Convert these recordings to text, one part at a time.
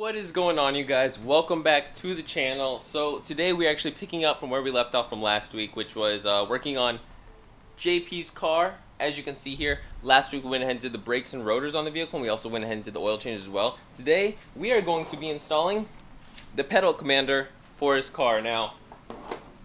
What is going on, you guys? Welcome back to the channel. So today we're actually picking up from where we left off from last week, which was working on JP's car. As you can see here, last week we went ahead and did the brakes and rotors on the vehicle, and we also went ahead and did the oil changes as well. Today we are going to be installing the pedal commander for his car. Now,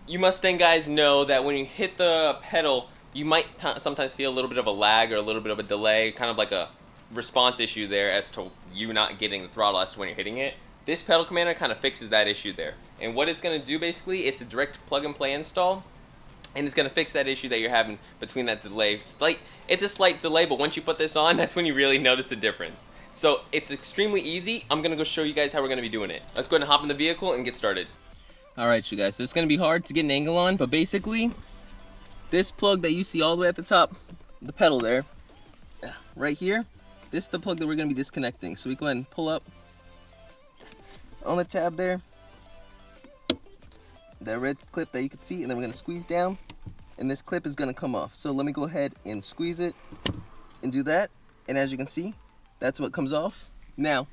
you Mustang guys know that when you hit the pedal, you might sometimes feel a little bit of a lag or a little bit of a delay, kind of like a response issue there as to you not getting the throttle as to when you're hitting it. This pedal commander kind of fixes that issue there. And what it's going to do basically, it's a direct plug and play install, and it's going to fix that issue that you're having between that delay. It's a slight delay, but once you put this on, that's when you really notice the difference. So it's extremely easy. I'm going to go show you guys how we're going to be doing it. Let's go ahead and hop in the vehicle and get started. Alright you guys, so it's going to be hard to get an angle on, but basically this plug that you see all the way at the top, the pedal there, right here, this is the plug that we're going to be disconnecting. So we go ahead and pull up on the tab there, that red clip that you can see, and then we're going to squeeze down, and this clip is going to come off. So let me go ahead and squeeze it and do that, and as you can see, that's what comes off. Now,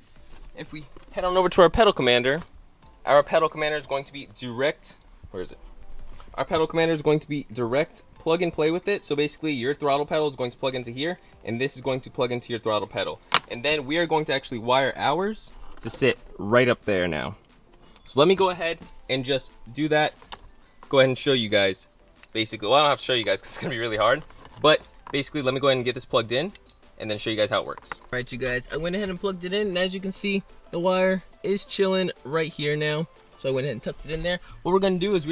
if we head on over to our pedal commander, our pedal commander is going to be direct, where is it? Our pedal commander is going to be direct plug and play with it. So basically your throttle pedal is going to plug into here, and this is going to plug into your throttle pedal. And then we are going to actually wire ours to sit right up there now. So let me go ahead and just do that. Go ahead and show you guys. Basically, well, I don't have to show you guys because it's going to be really hard. But basically, let me go ahead and get this plugged in and then show you guys how it works. All right, you guys, I went ahead and plugged it in, and as you can see, the wire is chilling right here now. So I went ahead and tucked it in there. What we're going to do is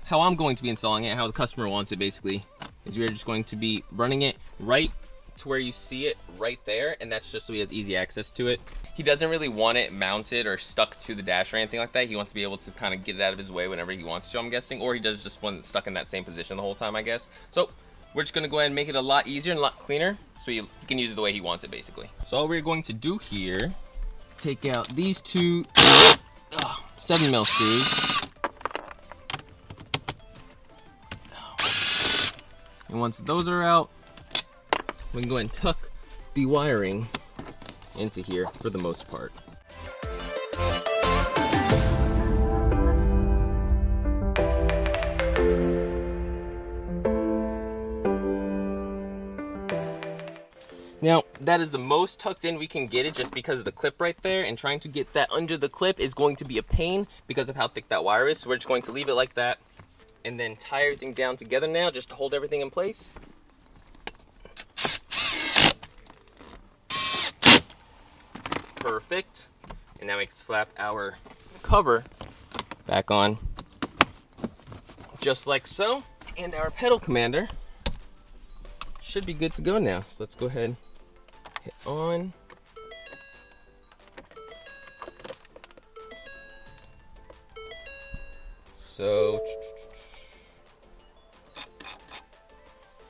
how I'm going to be installing it, how the customer wants it basically, is we're just going to be running it right to where you see it right there, and that's just so he has easy access to it. He doesn't really want it mounted or stuck to the dash or anything like that. He wants to be able to kind of get it out of his way whenever he wants to, I'm guessing, or he does just want it stuck in that same position the whole time, I guess. So we're just going to go ahead and make it a lot easier and a lot cleaner so he can use it the way he wants it basically. So all we're going to do here, take out these two 7mm screws, and once those are out, we can go ahead and tuck the wiring into here for the most part. Now, that is the most tucked in we can get it just because of the clip right there, and trying to get that under the clip is going to be a pain because of how thick that wire is. So we're just going to leave it like that and then tie everything down together now just to hold everything in place. Perfect. And now we can slap our cover back on just like so. And our pedal commander should be good to go now. So let's go ahead, hit on. So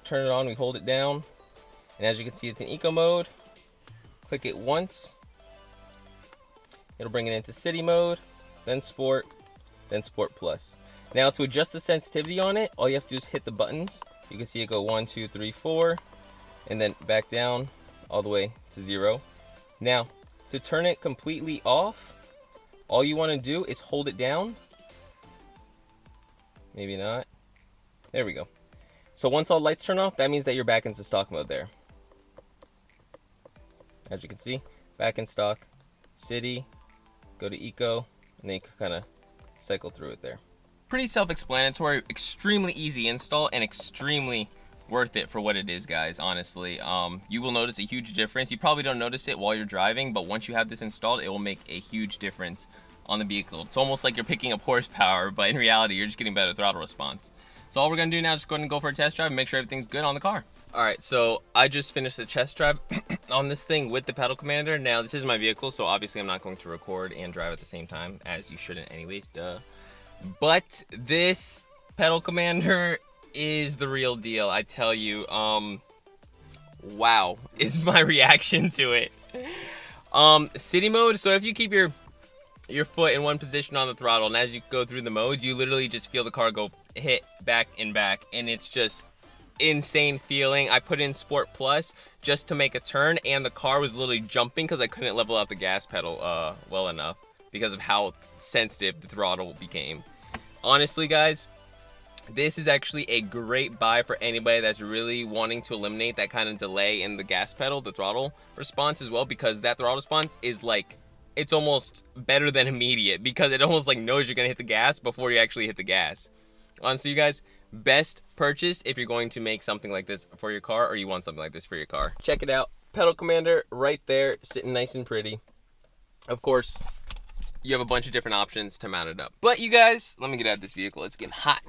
turn it on, we hold it down, and as you can see, it's in eco mode. Click it once, it'll bring it into city mode, then sport plus. Now to adjust the sensitivity on it, all you have to do is hit the buttons. You can see it go 1, 2, 3, 4, and then back down all the way to 0. Now, to turn it completely off, all you want to do is hold it down. Maybe not. There we go. So once all lights turn off, that means that you're back into stock mode there. As you can see, back in stock, city, go to eco, and then you can kind of cycle through it there. Pretty self-explanatory, extremely easy install, and extremely worth it for what it is, guys, honestly. You will notice a huge difference. You probably don't notice it while you're driving, but once you have this installed, it will make a huge difference on the vehicle. It's almost like you're picking up horsepower, but in reality, you're just getting better throttle response. So all we're gonna do now is just go ahead and go for a test drive and make sure everything's good on the car. All right, so I just finished the test drive on this thing with the pedal commander. Now, this is my vehicle, so obviously I'm not going to record and drive at the same time, as you shouldn't anyways, duh. But this pedal commander is the real deal, I tell you. Wow is my reaction to it. City mode, so if you keep your foot in one position on the throttle, and as you go through the modes, you literally just feel the car go hit back and back, and it's just insane feeling. I put in Sport Plus just to make a turn, and the car was literally jumping because I couldn't level out the gas pedal well enough. because of how sensitive the throttle became. Honestly, guys, this is actually a great buy for anybody that's really wanting to eliminate that kind of delay in the gas pedal, the throttle response as well, because that throttle response is like, it's almost better than immediate, because it almost like knows you're gonna hit the gas before you actually hit the gas. Honestly, you guys, best purchase if you're going to make something like this for your car, or you want something like this for your car. Check it out. Pedal commander right there, sitting nice and pretty. Of course, you have a bunch of different options to mount it up. But you guys, let me get out of this vehicle. It's getting hot.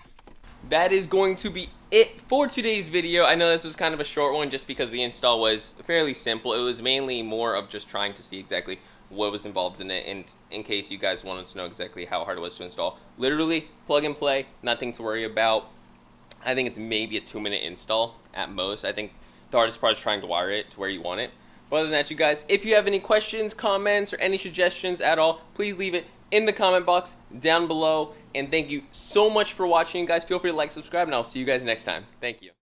That is going to be it for today's video. I know this was kind of a short one just because the install was fairly simple. It was mainly more of just trying to see exactly what was involved in it, and in case you guys wanted to know exactly how hard it was to install. Literally, plug and play, nothing to worry about. I think it's maybe a 2-minute install at most. I think the hardest part is trying to wire it to where you want it. But other than that, you guys, if you have any questions, comments, or any suggestions at all, please leave it in the comment box down below. And thank you so much for watching, guys. Feel free to like, subscribe, and I'll see you guys next time. Thank you.